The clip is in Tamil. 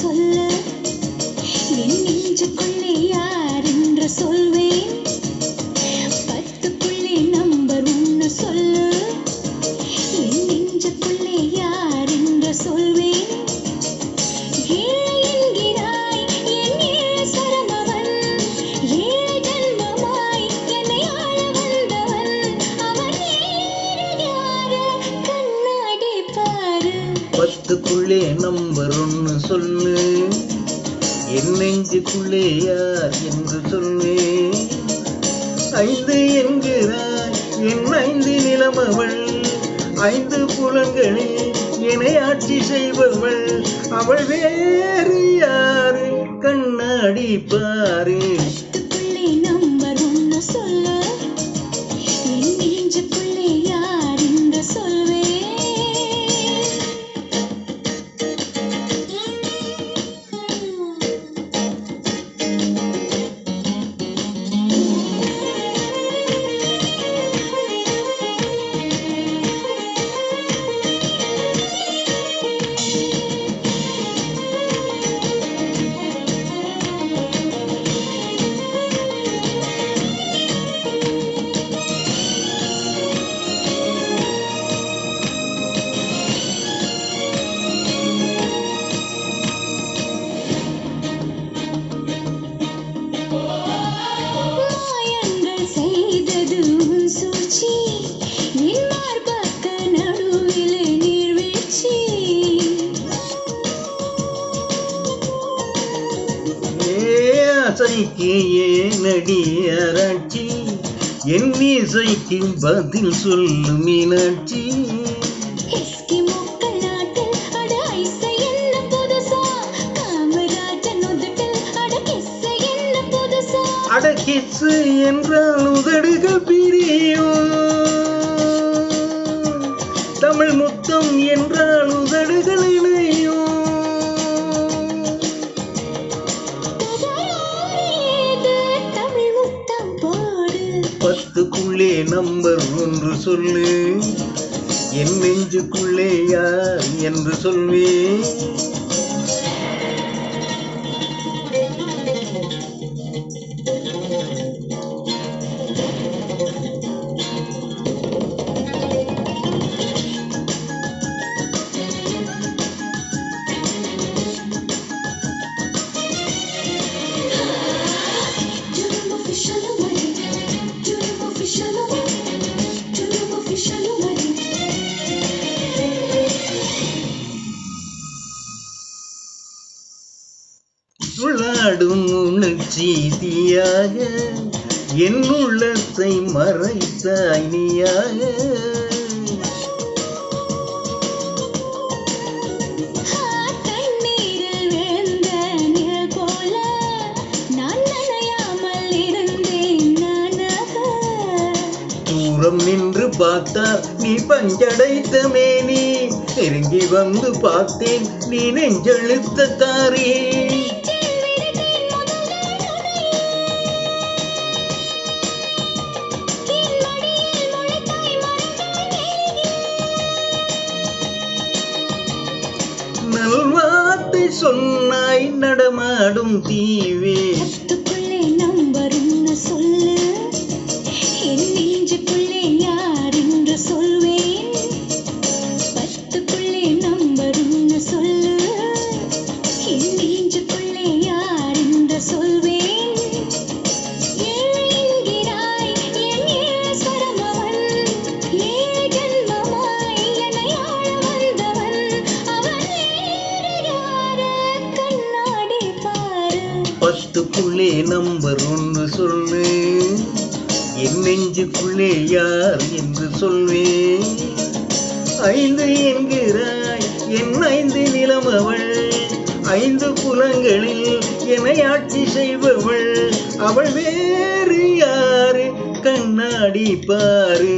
சொல்ல என் நெஞ்சுக்குள்ளே யார் என்று சொல்வேன். பத்துக்குள்ளே நம்பர் ஒன்று சொல்ல என் நெஞ்சுக்குள்ளே யார் என்று சொல்வேன். ஏழை என்கிறாய் என் ஏழு சரமவன், ஏழு ஜன்மமாய் என்னை ஆள வந்தவன். அவன் யாரு கண்ணாடி பாரு. பத்துக்குள்ளே நம்பர் ஒன்று சொல்லு, என் நெஞ்சுக்குள்ளே யார் என்று சொல்லு. ஐந்து என்கிறாய் என் ஐந்து நிலமவள், ஐந்து புலன்களில் என்னை ஆட்சி செய்பவள். அவள் வேறு யாரு கண்ணாடி பாரு. பத்துக்குள்ளே நம்பர் ஒன்று சொல்ல என் நெஞ்சுக்குள்ளே யார் என்று சொல்வேன். ஏனடி ஆராய்ச்சி, என் இசைக்கு பதில் சொல்லு மீனாட்சி. அட கிஸ்ஸு என்றால் உதடுகள் பிரியும், தமிழ் முத்தம் என்றால் உதடுகள் இணையும். பத்துக்குள்ளே நம்பர் ஒன்று சொல்லு, என் நெஞ்சுக்குள்ளே யார் என்று சொல்வேன். சுழாடும் உணர்ச்சி தீயாக என் உள்ளத்தை மறைத்தாய் நீயாக. தண்ணீரில் விழுந்த நிழல் போல நான் நனையாமல் இருந்தேன் நானாக. தூரம் நின்று பார்த்தால் நீ பஞ்சடைத்த மேனி, நெருங்கி வந்து பார்த்தேன் நீ நெஞ்செழுத்த தாரே. நல்வார்த்தை சொன்னாய் நடமாடும் தீவே. பத்துக்குள்ளே நம்பர் ஒன்று சொல்லு, என் நெஞ்சுக்குள்ளே யார் என்று சொல்வேன். பத்துக்குள்ளே நம்பர் ஒன்று சொல்லு, என் நெஞ்சுக்குள்ளே யார் என்று சொல்வேன். ஏழை என்கிறாய் என் ஏழு சரமவன், ஏழு ஜன்மமாய் என்னை ஆள வந்தவன். அவன் யாரு கண்ணாடி பாரு. பத்துக்குள்ளே நம்பர் 1 சொல்லு, என் நெஞ்சுக்குள்ளே யார் என்று சொல்வேன். 5 என்கிறாய், என் 5 நிலம் அவள், 5 புலங்களில் என்னை ஆட்சி செய்பவள். அவள் வேறு யாரு, கண்ணாடி பாரு.